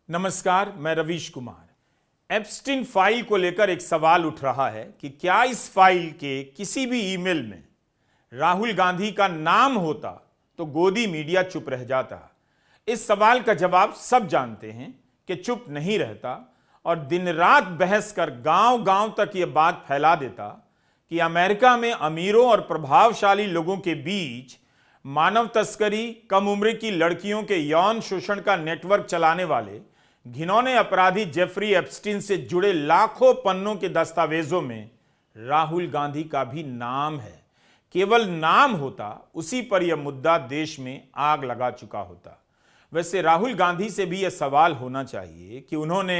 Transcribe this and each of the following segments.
नमस्कार, मैं Ravish Kumar. Epstein file को लेकर एक सवाल उठ रहा है कि क्या इस फाइल के किसी भी ईमेल में राहुल गांधी का नाम होता तो गोदी मीडिया चुप रह जाता। इस सवाल का जवाब सब जानते हैं कि चुप नहीं रहता और दिन रात बहस कर गांव-गांव तक यह बात फैला देता कि अमेरिका में अमीरों और प्रभावशाली लोगों के बीच मानव तस्करी, कम उम्र की लड़कियों के यौन शोषण का नेटवर्क चलाने वाले घिनौने अपराधी जेफरी एप्स्टीन से जुड़े लाखों पन्नों के दस्तावेजों में राहुल गांधी का भी नाम है। केवल नाम होता, उसी पर यह मुद्दा देश में आग लगा चुका होता। वैसे राहुल गांधी से भी यह सवाल होना चाहिए कि उन्होंने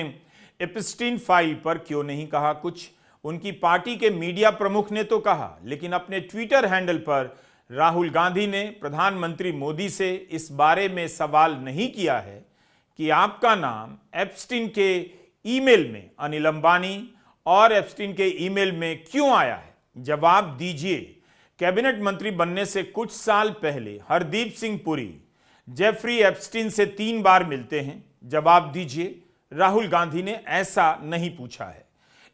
एप्स्टीन फाइल पर क्यों नहीं कहा कुछ। उनकी पार्टी के मीडिया प्रमुख ने तो कहा, लेकिन अपने ट्विटर हैंडल पर राहुल गांधी ने प्रधानमंत्री मोदी से इस बारे में सवाल नहीं किया है कि आपका नाम एप्स्टीन के ईमेल में अनिल अंबानी और एप्स्टीन के ईमेल में क्यों आया है, जवाब दीजिए। कैबिनेट मंत्री बनने से कुछ साल पहले हरदीप सिंह पुरी जेफरी एप्स्टीन से 3 बार मिलते हैं, जवाब दीजिए। राहुल गांधी ने ऐसा नहीं पूछा है।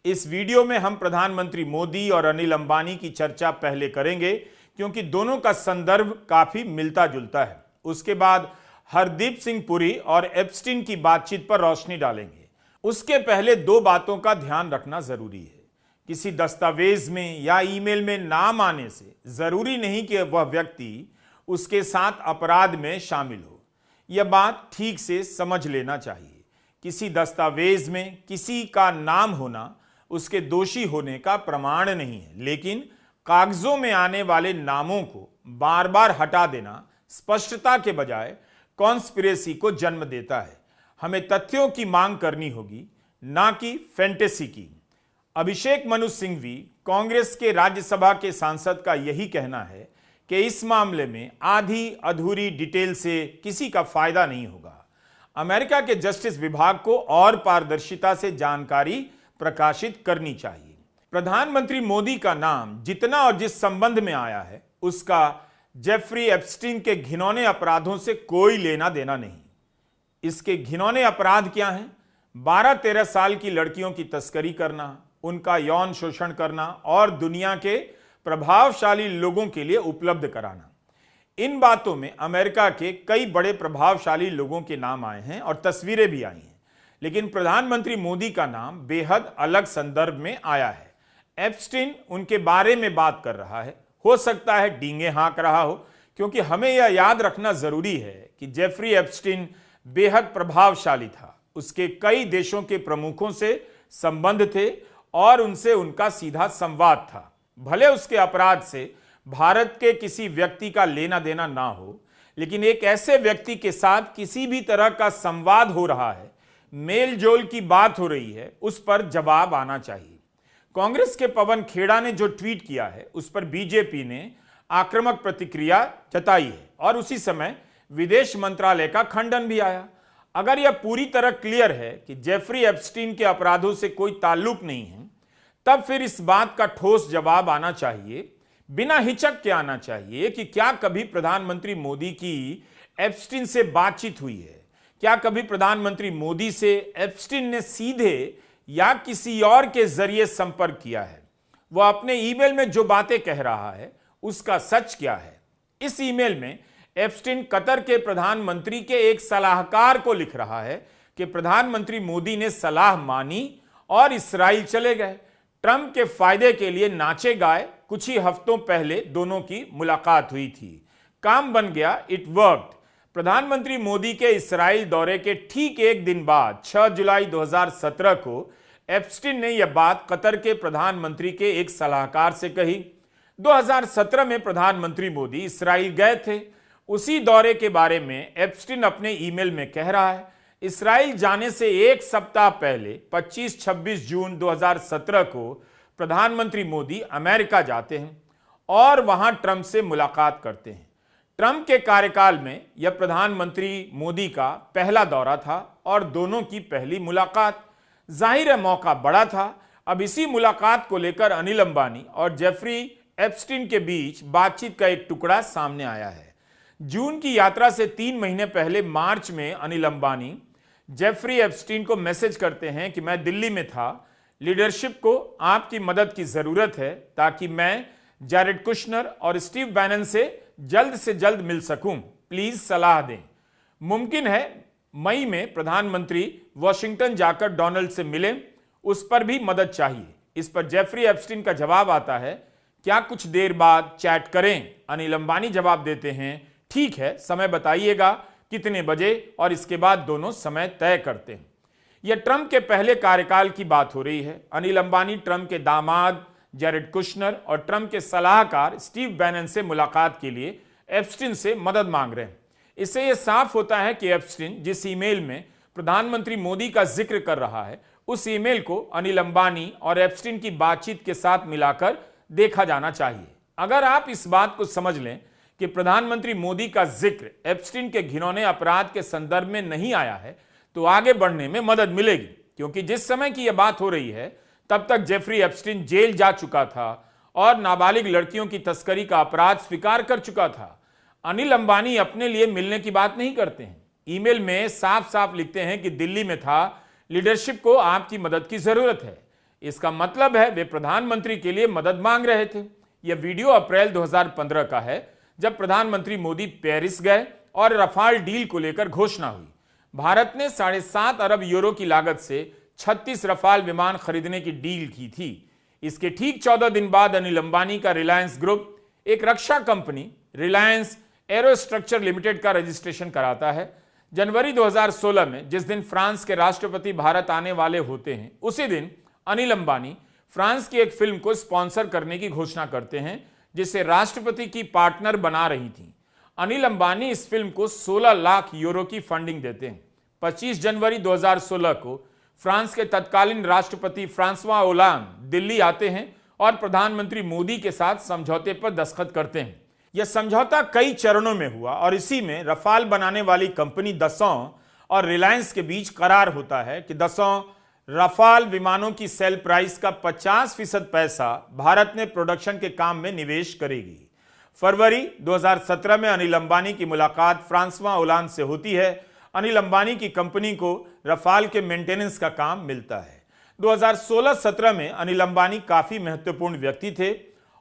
इस वीडियो में हम प्रधानमंत्री मोदी और अनिल अंबानी की चर्चा पहले करेंगे क्योंकि दोनों का संदर्भ काफी मिलता जुलता है। उसके बाद हरदीप सिंह पुरी और एप्स्टीन की बातचीत पर रोशनी डालेंगे। उसके पहले 2 बातों का ध्यान रखना जरूरी है। किसी दस्तावेज में या ईमेल में नाम आने से जरूरी नहीं कि वह व्यक्ति उसके साथ अपराध में शामिल हो। यह बात ठीक से समझ लेना चाहिए। किसी दस्तावेज में किसी का नाम होना उसके दोषी होने का प्रमाण नहीं है, लेकिन कागजों में आने वाले नामों को बार बार हटा देना स्पष्टता के बजाय कॉन्स्पिरेसी को जन्म देता है। हमें तथ्यों की मांग करनी होगी, ना कि फैंटेसी की। अभिषेक मनु सिंघवी, कांग्रेस के राज्यसभा के सांसद, का यही कहना है कि इस मामले में आधी अधूरी डिटेल से किसी का फायदा नहीं होगा। अमेरिका के जस्टिस विभाग को और पारदर्शिता से जानकारी प्रकाशित करनी चाहिए। प्रधानमंत्री मोदी का नाम जितना और जिस संबंध में आया है, उसका जेफरी एप्स्टीन के घिनौने अपराधों से कोई लेना देना नहीं। इसके घिनौने अपराध क्या हैं? 12-13 साल की लड़कियों की तस्करी करना, उनका यौन शोषण करना और दुनिया के प्रभावशाली लोगों के लिए उपलब्ध कराना। इन बातों में अमेरिका के कई बड़े प्रभावशाली लोगों के नाम आए हैं और तस्वीरें भी आई हैं, लेकिन प्रधानमंत्री मोदी का नाम बेहद अलग संदर्भ में आया है। एप्स्टीन उनके बारे में बात कर रहा है, हो सकता है डींगे हाँक रहा हो, क्योंकि हमें यह याद रखना जरूरी है कि जेफरी एप्स्टीन बेहद प्रभावशाली था। उसके कई देशों के प्रमुखों से संबंध थे और उनसे उनका सीधा संवाद था। भले उसके अपराध से भारत के किसी व्यक्ति का लेना देना ना हो, लेकिन एक ऐसे व्यक्ति के साथ किसी भी तरह का संवाद हो रहा है, मेल जोल की बात हो रही है, उस पर जवाब आना चाहिए। कांग्रेस के पवन खेड़ा ने जो ट्वीट किया है, उस पर बीजेपी ने आक्रामक प्रतिक्रिया जताई है और उसी समय विदेश मंत्रालय का खंडन भी आया। अगर यह पूरी तरह क्लियर है कि जेफरी एप्स्टीन के अपराधों से कोई ताल्लुक नहीं है, तब फिर इस बात का ठोस जवाब आना चाहिए, बिना हिचक के आना चाहिए कि क्या कभी प्रधानमंत्री मोदी की एप्स्टीन से बातचीत हुई है? क्या कभी प्रधानमंत्री मोदी से एप्स्टीन ने सीधे या किसी और के जरिए संपर्क किया है? वह अपने ईमेल में जो बातें कह रहा है, उसका सच क्या है? इस ईमेल में एप्स्टीन कतर के प्रधानमंत्री के एक सलाहकार को लिख रहा है कि प्रधानमंत्री मोदी ने सलाह मानी और इस्राइल चले गए। ट्रंप के फायदे के लिए नाचे गाए। कुछ ही हफ्तों पहले दोनों की मुलाकात हुई थी, काम बन गया, इट वर्कड। प्रधानमंत्री मोदी के इस्राइल दौरे के ठीक एक दिन बाद 6 जुलाई 2017 को एप्स्टीन ने यह बात कतर के प्रधानमंत्री के एक सलाहकार से कही। 2017 में प्रधानमंत्री मोदी इस्राइल गए थे। उसी दौरे के बारे में एप्स्टीन अपने ईमेल में कह रहा है। इस्राइल जाने से एक सप्ताह पहले 25-26 जून 2017 को प्रधानमंत्री मोदी अमेरिका जाते हैं और वहां ट्रंप से मुलाकात करते हैं। ट्रंप के कार्यकाल में यह प्रधानमंत्री मोदी का पहला दौरा था और दोनों की पहली मुलाकात। जाहिर है मौका बड़ा था। अब इसी मुलाकात को लेकर अनिल अंबानी और जेफरी एप्स्टीन के बीच बातचीत का एक टुकड़ा सामने आया है। जून की यात्रा से 3 महीने पहले मार्च में अनिल अंबानी जेफरी एप्स्टीन को मैसेज करते हैं कि मैं दिल्ली में था, लीडरशिप को आपकी मदद की जरूरत है ताकि मैं जैरेड कुशनर और स्टीव बैनन से जल्द मिल सकूं, प्लीज सलाह दें। मुमकिन है मई में प्रधानमंत्री वॉशिंगटन जाकर डोनाल्ड से मिलें, उस पर भी मदद चाहिए। इस पर जेफरी एप्स्टीन का जवाब आता है, क्या कुछ देर बाद चैट करें? अनिल अंबानी जवाब देते हैं, ठीक है, समय बताइएगा कितने बजे, और इसके बाद दोनों समय तय करते हैं। यह ट्रंप के पहले कार्यकाल की बात हो रही है। अनिल अंबानी ट्रंप के दामाद जैरेड कुशनर और ट्रंप के सलाहकार स्टीव बैनन से मुलाकात के लिए एप्स्टीन से मदद मांग रहे हैं। इससे यह साफ होता है कि एप्स्टीन जिस ईमेल में प्रधानमंत्री मोदी का जिक्र कर रहा है, उस ईमेल को अनिल अंबानी और एप्स्टीन की बातचीत के साथ मिलाकर देखा जाना चाहिए। अगर आप इस बात को समझ लें कि प्रधानमंत्री मोदी का जिक्र एप्स्टीन के घिनौने अपराध के संदर्भ में नहीं आया है, तो आगे बढ़ने में मदद मिलेगी, क्योंकि जिस समय की यह बात हो रही है तब तक जेफरी एप्स्टीन जेल जा चुका था और नाबालिग लड़कियों की तस्करी का अपराध स्वीकार कर चुका था। अनिल अंबानी अपने लिए मिलने की बात नहीं करते हैं, ईमेल में साफ साफ लिखते हैं कि दिल्ली में था, लीडरशिप को आपकी मदद की जरूरत है। इसका मतलब है वे प्रधानमंत्री के लिए मदद मांग रहे थे। यह वीडियो अप्रैल 2015 का है, जब प्रधानमंत्री मोदी पेरिस गए और रफाल डील को लेकर घोषणा हुई। भारत ने 7.5 अरब यूरो की लागत से 36 रफाल विमान खरीदने की डील की थी। इसके ठीक 14 दिन बाद अनिल अंबानी का रिलायंस ग्रुप एक रक्षा कंपनी रिलायंस एरोस्ट्रक्चर लिमिटेड का रजिस्ट्रेशन कराता है। जनवरी 2016 में, जिस दिन फ्रांस के राष्ट्रपति भारत आने वाले होते हैं, उसी दिन अनिल अंबानी फ्रांस की एक फिल्म को स्पॉन्सर करने की घोषणा करते हैं, जिसे राष्ट्रपति की पार्टनर बना रही थी। अनिल अंबानी इस फिल्म को 16 लाख यूरो की फंडिंग देते हैं। 25 जनवरी 2016 को फ्रांस के तत्कालीन राष्ट्रपति फ्रांसवा ओलांद दिल्ली आते हैं और प्रधानमंत्री मोदी के साथ समझौते पर दस्तखत करते हैं। यह समझौता कई चरणों में हुआ और इसी में रफाल बनाने वाली कंपनी दसौं और रिलायंस के बीच करार होता है कि दसौं रफाल विमानों की सेल प्राइस का 50% पैसा भारत में प्रोडक्शन के काम में निवेश करेगी। फरवरी 2017 में अनिल अंबानी की मुलाकात फ्रांसवा ओलांद से होती है। अनिल अंबानी की कंपनी को रफाल के मेंटेनेंस का काम मिलता है। 2016-17 में अनिल अंबानी काफी महत्वपूर्ण व्यक्ति थे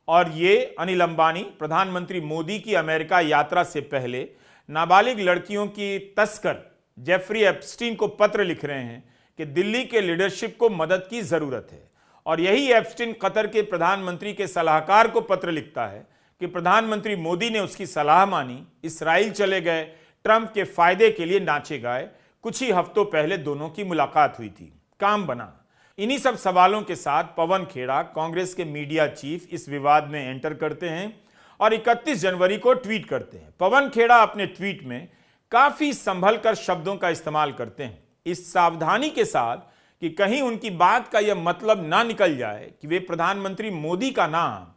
और ये अनिल अंबानी प्रधानमंत्री मोदी की अमेरिका यात्रा से पहले नाबालिग लड़कियों की तस्कर जेफरी एप्स्टीन को पत्र लिख रहे हैं कि दिल्ली के लीडरशिप को मदद की जरूरत है। और यही एप्स्टीन कतर के प्रधानमंत्री के सलाहकार को पत्र लिखता है कि प्रधानमंत्री मोदी ने उसकी सलाह मानी, इसराइल चले गए, ट्रंप के फायदे के लिए नाचे गाए। कुछ ही हफ्तों पहले दोनों की मुलाकात हुई थी, काम बना। इन्हीं सब सवालों के साथ पवन खेड़ा, कांग्रेस के मीडिया चीफ, इस विवाद में एंटर करते हैं और 31 जनवरी को ट्वीट करते हैं। पवन खेड़ा अपने ट्वीट में काफी संभल कर शब्दों का इस्तेमाल करते हैं, इस सावधानी के साथ कि कहीं उनकी बात का यह मतलब ना निकल जाए कि वे प्रधानमंत्री मोदी का नाम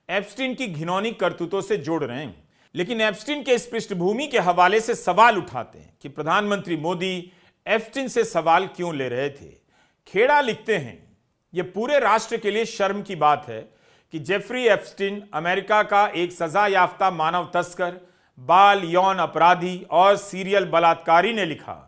एप्स्टीन की घिनौनी करतूतों से जोड़ रहे हैं। लेकिन एप्स्टीन के इस पृष्ठभूमि के हवाले से सवाल उठाते हैं कि प्रधानमंत्री मोदी एप्स्टीन से सवाल क्यों ले रहे थे। खेड़ा लिखते हैं, यह पूरे राष्ट्र के लिए शर्म की बात है कि जेफरी एप्स्टीन अमेरिका का एक सजा याफ्ता मानव तस्कर, बाल यौन अपराधी और सीरियल बलात्कारी ने लिखा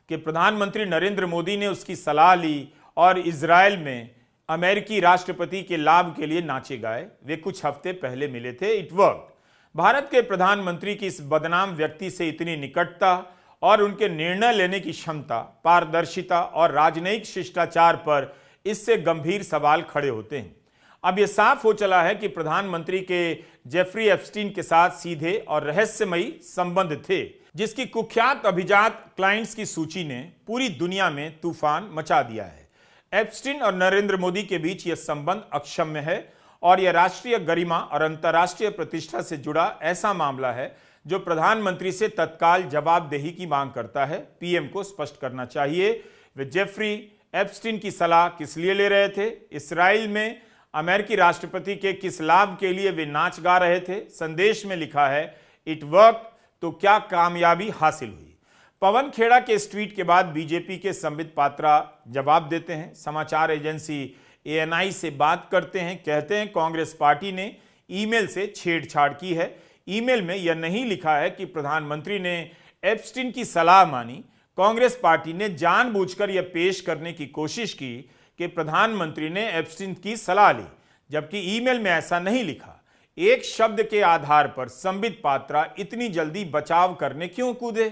कि प्रधानमंत्री नरेंद्र मोदी ने उसकी सलाह ली और इजराइल में अमेरिकी राष्ट्रपति के लाभ के लिए नाचे गाए। वे कुछ हफ्ते पहले मिले थे, इट वर्क। भारत के प्रधानमंत्री की इस बदनाम व्यक्ति से इतनी निकटता और उनके निर्णय लेने की क्षमता, पारदर्शिता और राजनयिक शिष्टाचार पर इससे गंभीर सवाल खड़े होते हैं। अब यह साफ हो चला है कि प्रधानमंत्री के जेफरी एप्स्टीन के साथ सीधे और रहस्यमयी संबंध थे, जिसकी कुख्यात अभिजात क्लाइंट्स की सूची ने पूरी दुनिया में तूफान मचा दिया है। एप्स्टीन और नरेंद्र मोदी के बीच यह संबंध अक्षम्य है और यह राष्ट्रीय गरिमा और अंतर्राष्ट्रीय प्रतिष्ठा से जुड़ा ऐसा मामला है जो प्रधानमंत्री से तत्काल जवाबदेही की मांग करता है। पीएम को स्पष्ट करना चाहिए वे जेफरी एप्स्टीन की सलाह किस लिए ले रहे थे, इसराइल में अमेरिकी राष्ट्रपति के किस लाभ के लिए वे नाच गा रहे थे। संदेश में लिखा है इट वर्क, तो क्या कामयाबी हासिल हुई। पवन खेड़ा के इस ट्वीट के बाद बीजेपी के संबित पात्रा जवाब देते हैं, समाचार एजेंसी एएनआई से बात करते हैं, कहते हैं कांग्रेस पार्टी ने ईमेल से छेड़छाड़ की है। ईमेल में यह नहीं लिखा है कि प्रधानमंत्री ने एप्स्टीन की सलाह मानी। कांग्रेस पार्टी ने जानबूझकर यह पेश करने की कोशिश की कि प्रधानमंत्री ने एप्स्टीन की सलाह ली, जबकि ईमेल में ऐसा नहीं लिखा। एक शब्द के आधार पर संबित पात्रा इतनी जल्दी बचाव करने क्यों कूदे?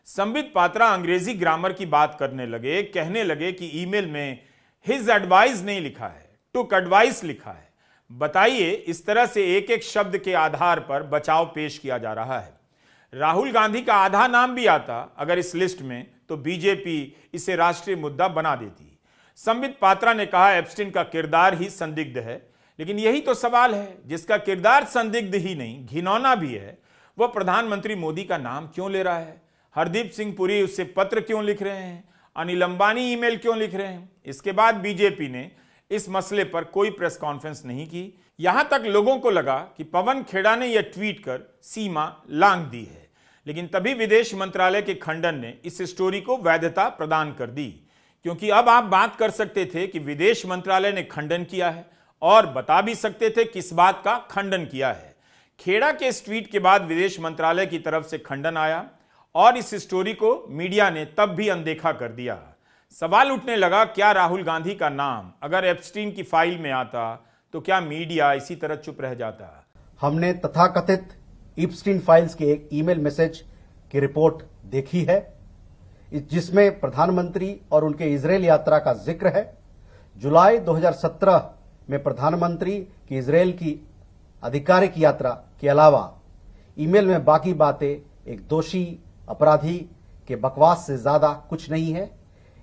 संबित पात्रा अंग्रेजी ग्रामर की बात करने लगे, कहने लगे कि ईमेल में हिज एडवाइस नहीं लिखा है, टुक एडवाइस लिखा है। बताइए, इस तरह से एक एक शब्द के आधार पर बचाव पेश किया जा रहा है। राहुल गांधी का आधा नाम भी आता अगर इस लिस्ट में, तो बीजेपी इसे राष्ट्रीय मुद्दा बना देती। संबित पात्रा ने कहा एप्स्टीन का किरदार ही संदिग्ध है, लेकिन यही तो सवाल है, जिसका किरदार संदिग्ध ही नहीं घिनौना भी है, वह प्रधानमंत्री मोदी का नाम क्यों ले रहा है? हरदीप सिंह पुरी उससे पत्र क्यों लिख रहे हैं? अनिल अंबानी ईमेल क्यों लिख रहे हैं? इसके बाद बीजेपी ने इस मसले पर कोई प्रेस कॉन्फ्रेंस नहीं की। यहां तक लोगों को लगा कि पवन खेड़ा ने यह ट्वीट कर सीमा लांघ दी है, लेकिन तभी विदेश मंत्रालय के खंडन ने इस स्टोरी को वैधता प्रदान कर दी, क्योंकि अब आप बात कर सकते थे कि विदेश मंत्रालय ने खंडन किया है और बता भी सकते थे किस बात का खंडन किया है। खेड़ा के इस ट्वीट के बाद विदेश मंत्रालय की तरफ से खंडन आया और इस स्टोरी को मीडिया ने तब भी अनदेखा कर दिया। सवाल उठने लगा, क्या राहुल गांधी का नाम अगर एप्स्टीन की फाइल में आता तो क्या मीडिया इसी तरह चुप रह जाता? हमने तथाकथित एप्स्टीन फाइल्स के एक ईमेल मैसेज की रिपोर्ट देखी है, जिसमें प्रधानमंत्री और उनके इजरायल यात्रा का जिक्र है। जुलाई 2017 में प्रधानमंत्री की इजरायल की आधिकारिक यात्रा के अलावा ईमेल में बाकी बातें एक दोषी अपराधी के बकवास से ज्यादा कुछ नहीं है।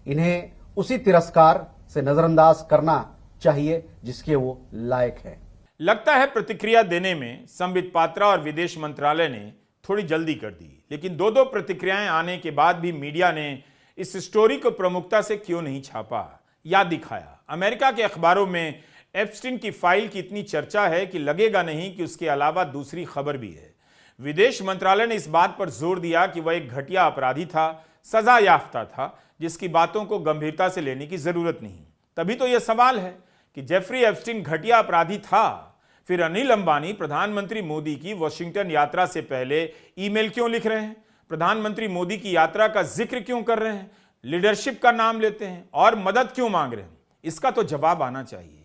इन्हें उसी तिरस्कार से नजरअंदाज करना चाहिए जिसके वो लायक है। लगता है प्रतिक्रिया देने में संबित पात्रा और विदेश मंत्रालय ने थोड़ी जल्दी कर दी, लेकिन दो प्रतिक्रियाएं आने के बाद भी मीडिया ने इस स्टोरी को प्रमुखता से क्यों नहीं छापा या दिखाया? अमेरिका के अखबारों में एप्स्टीन की फाइल की इतनी चर्चा है कि लगेगा नहीं कि उसके अलावा दूसरी खबर भी है। विदेश मंत्रालय ने इस बात पर जोर दिया कि वह एक घटिया अपराधी था, सजा याफ्ता था, जिसकी बातों को गंभीरता से लेने की जरूरत नहीं। तभी तो यह सवाल है कि जेफरी एप्स्टीन घटिया अपराधी था, फिर अनिल अंबानी प्रधानमंत्री मोदी की वॉशिंगटन यात्रा से पहले ईमेल क्यों लिख रहे हैं? प्रधानमंत्री मोदी की यात्रा का जिक्र क्यों कर रहे हैं? लीडरशिप का नाम लेते हैं और मदद क्यों मांग रहे हैं? इसका तो जवाब आना चाहिए।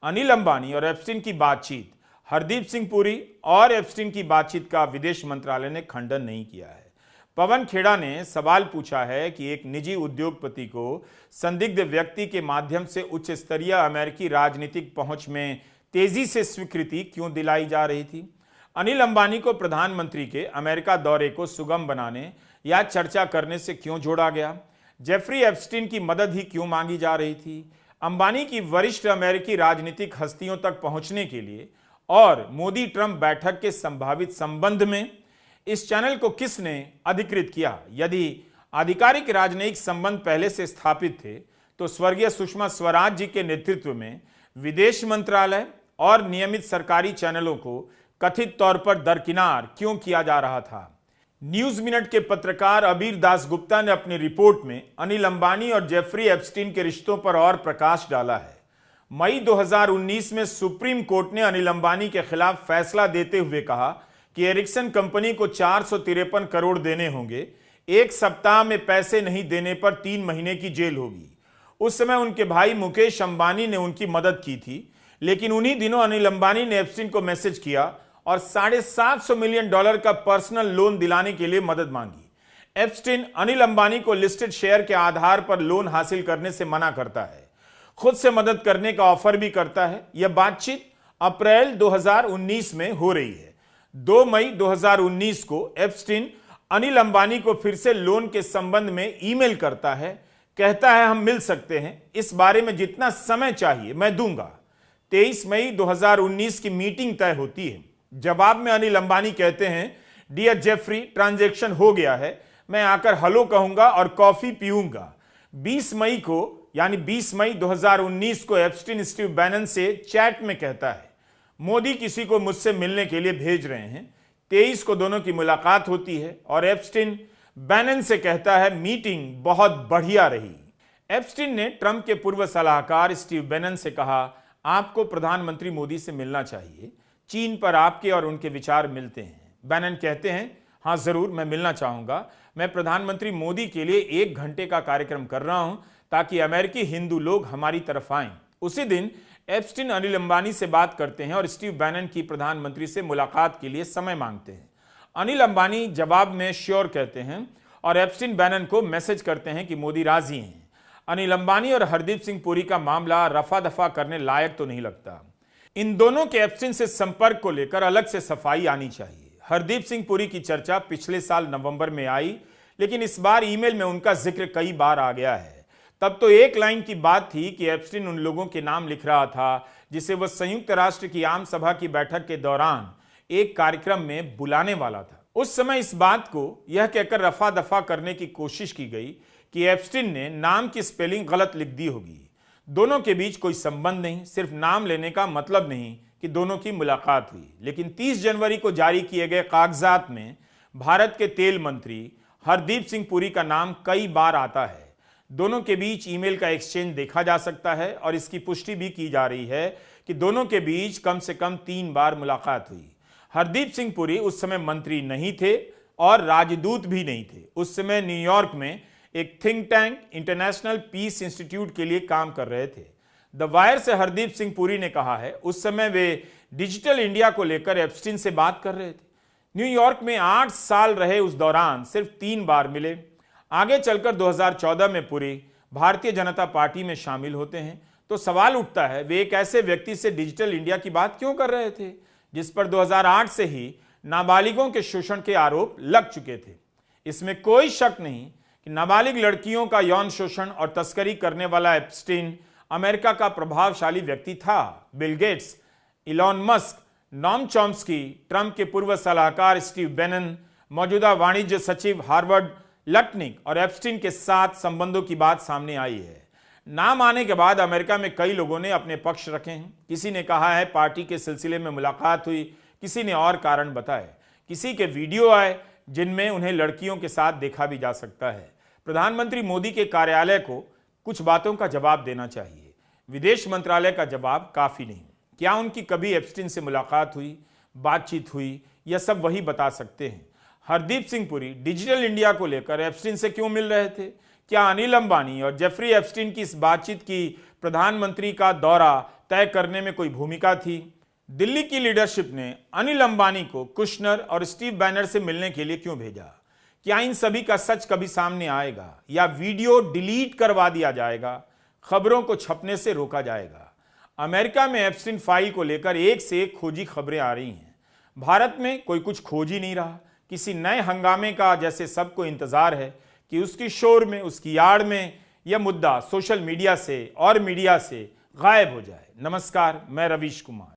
अनिल अंबानी और एप्स्टीन की बातचीत, हरदीप सिंह पुरी और एप्स्टीन की बातचीत का विदेश मंत्रालय ने खंडन नहीं किया है। पवन खेड़ा ने सवाल पूछा है कि एक निजी उद्योगपति को संदिग्ध व्यक्ति के माध्यम से उच्च स्तरीय अमेरिकी राजनीतिक पहुंच में तेजी से स्वीकृति क्यों दिलाई जा रही थी? अनिल अंबानी को प्रधानमंत्री के अमेरिका दौरे को सुगम बनाने या चर्चा करने से क्यों जोड़ा गया? जेफरी एप्स्टीन की मदद ही क्यों मांगी जा रही थी? अंबानी की वरिष्ठ अमेरिकी राजनीतिक हस्तियों तक पहुंचने के लिए और मोदी ट्रंप बैठक के संभावित संबंध में इस चैनल को किसने अधिकृत किया? यदि आधिकारिक राजनयिक संबंध पहले से स्थापित थे तो स्वर्गीय सुषमा स्वराज जी के नेतृत्व में विदेश मंत्रालय और नियमित सरकारी चैनलों को कथित तौर पर दरकिनार क्यों किया जा रहा था? न्यूज मिनट के पत्रकार अबीर दासगुप्ता ने अपनी रिपोर्ट में अनिल अंबानी और जेफरी एप्स्टीन के रिश्तों पर और प्रकाश डाला है। मई 2019 में सुप्रीम कोर्ट ने अनिल अंबानी के खिलाफ फैसला देते हुए कहा कि एरिक्सन कंपनी को 453 करोड़ देने होंगे, एक सप्ताह में पैसे नहीं देने पर 3 महीने की जेल होगी। उस समय उनके भाई मुकेश अंबानी ने उनकी मदद की थी, लेकिन उन्हीं दिनों अनिल अंबानी ने एप्स्टीन को मैसेज किया और $750 मिलियन का पर्सनल लोन दिलाने के लिए मदद मांगी। एप्स्टीन अनिल अंबानी को लिस्टेड शेयर के आधार पर लोन हासिल करने से मना करता है, खुद से मदद करने का ऑफर भी करता है। यह बातचीत अप्रैल 2019 में हो रही है। 2 मई 2019 को एप्स्टीन अनिल अंबानी को फिर से लोन के संबंध में ईमेल करता है, कहता है हम मिल सकते हैं, इस बारे में जितना समय चाहिए मैं दूंगा। 23 मई 2019 की मीटिंग तय होती है। जवाब में अनिल अंबानी कहते हैं, डियर जेफरी, ट्रांजैक्शन हो गया है, मैं आकर हेलो कहूंगा और कॉफी पीऊंगा। 20 मई को यानी 20 मई 2019 को एप्स्टीन स्टीव बैनन से चैट में कहता है, मोदी किसी को मुझसे मिलने के लिए भेज रहे हैं। 23 को दोनों की मुलाकात होती है और एप्स्टीन बैनन से कहता है मीटिंग बहुत बढ़िया रही। एप्स्टीन ने ट्रंप के पूर्व सलाहकार स्टीव बैनन से कहा, आपको प्रधानमंत्री मोदी से मिलना चाहिए, चीन पर आपके और उनके विचार मिलते हैं। बैनन कहते हैं, हाँ जरूर, मैं मिलना चाहूंगा, मैं प्रधानमंत्री मोदी के लिए 1 घंटे का कार्यक्रम कर रहा हूं ताकि अमेरिकी हिंदू लोग हमारी तरफ आएं। उसी दिन एप्स्टीन अनिल अंबानी से बात करते हैं और स्टीव बैनन की प्रधानमंत्री से मुलाकात के लिए समय मांगते हैं। अनिल अंबानी जवाब में श्योर कहते हैं और एप्स्टीन बैनन को मैसेज करते हैं कि मोदी राजी हैं। अनिल अंबानी और हरदीप सिंह पुरी का मामला रफा दफा करने लायक तो नहीं लगता। इन दोनों के एप्स्टीन से संपर्क को लेकर अलग से सफाई आनी चाहिए। हरदीप सिंह पुरी की चर्चा पिछले साल नवंबर में आई, लेकिन इस बार ईमेल में उनका जिक्र कई बार आ गया है। तब तो एक लाइन की बात थी कि एप्स्टीन उन लोगों के नाम लिख रहा था जिसे वह संयुक्त राष्ट्र की आम सभा की बैठक के दौरान एक कार्यक्रम में बुलाने वाला था। उस समय इस बात को यह कहकर रफा दफा करने की कोशिश की गई कि एप्स्टीन ने नाम की स्पेलिंग गलत लिख दी होगी। दोनों के बीच कोई संबंध नहीं, सिर्फ नाम लेने का मतलब नहीं कि दोनों की मुलाकात हुई। लेकिन 30 जनवरी को जारी किए गए कागजात में भारत के तेल मंत्री हरदीप सिंह पुरी का नाम कई बार आता है। दोनों के बीच ईमेल का एक्सचेंज देखा जा सकता है और इसकी पुष्टि भी की जा रही है कि दोनों के बीच कम से कम 3 बार मुलाकात हुई। हरदीप सिंह पुरी उस समय मंत्री नहीं थे और राजदूत भी नहीं थे। उस समय न्यूयॉर्क में एक think tank International Peace Institute के लिए काम कर रहे थे। द वायर से हरदीप सिंह पुरी ने कहा है उस समय वे डिजिटल इंडिया को लेकर एप्स्टीन से बात कर रहे थे। न्यूयॉर्क में 8 साल रहे, उस दौरान सिर्फ 3 बार मिले। आगे चलकर 2014 में पुरी भारतीय जनता पार्टी में शामिल होते हैं। तो सवाल उठता है वे एक ऐसे व्यक्ति से डिजिटल इंडिया की बात क्यों कर रहे थे जिस पर 2008 से ही नाबालिगों के शोषण के आरोप लग चुके थे। इसमें कोई शक नहीं कि नाबालिग लड़कियों का यौन शोषण और तस्करी करने वाला एप्स्टीन अमेरिका का प्रभावशाली व्यक्ति था। Bill Gates, Elon Musk, Noam Chomsky, Trump के पूर्व सलाहकार स्टीव बैनन, मौजूदा वाणिज्य सचिव हार्वर्ड लटनिक और एप्स्टीन के साथ संबंधों की बात सामने आई है। नाम आने के बाद अमेरिका में कई लोगों ने अपने पक्ष रखे हैं। किसी ने कहा है पार्टी के सिलसिले में मुलाकात हुई, किसी ने और कारण बताए, किसी के वीडियो आए जिनमें उन्हें लड़कियों के साथ देखा भी जा सकता है। प्रधानमंत्री मोदी के कार्यालय को कुछ बातों का जवाब देना चाहिए। विदेश मंत्रालय का जवाब काफी नहीं। क्या उनकी कभी एप्स्टीन से मुलाकात हुई, बातचीत हुई, यह सब वही बता सकते हैं। हरदीप सिंह पुरी डिजिटल इंडिया को लेकर एप्स्टीन से क्यों मिल रहे थे? क्या अनिल अंबानी और जेफरी एप्स्टीन की इस बातचीत की प्रधानमंत्री का दौरा तय करने में कोई भूमिका थी? दिल्ली की लीडरशिप ने अनिल अंबानी को कुशनर और स्टीव बैनर से मिलने के लिए क्यों भेजा? क्या इन सभी का सच कभी सामने आएगा या वीडियो डिलीट करवा दिया जाएगा, खबरों को छपने से रोका जाएगा? अमेरिका में एप्स्टीन फाइल को लेकर एक से एक खोजी खबरें आ रही हैं। भारत में कोई कुछ खोज ही नहीं रहा। किसी नए हंगामे का जैसे सबको इंतजार है कि उसकी शोर में, उसकी आड़ में यह मुद्दा सोशल मीडिया से और मीडिया से गायब हो जाए। नमस्कार, मैं रवीश कुमार।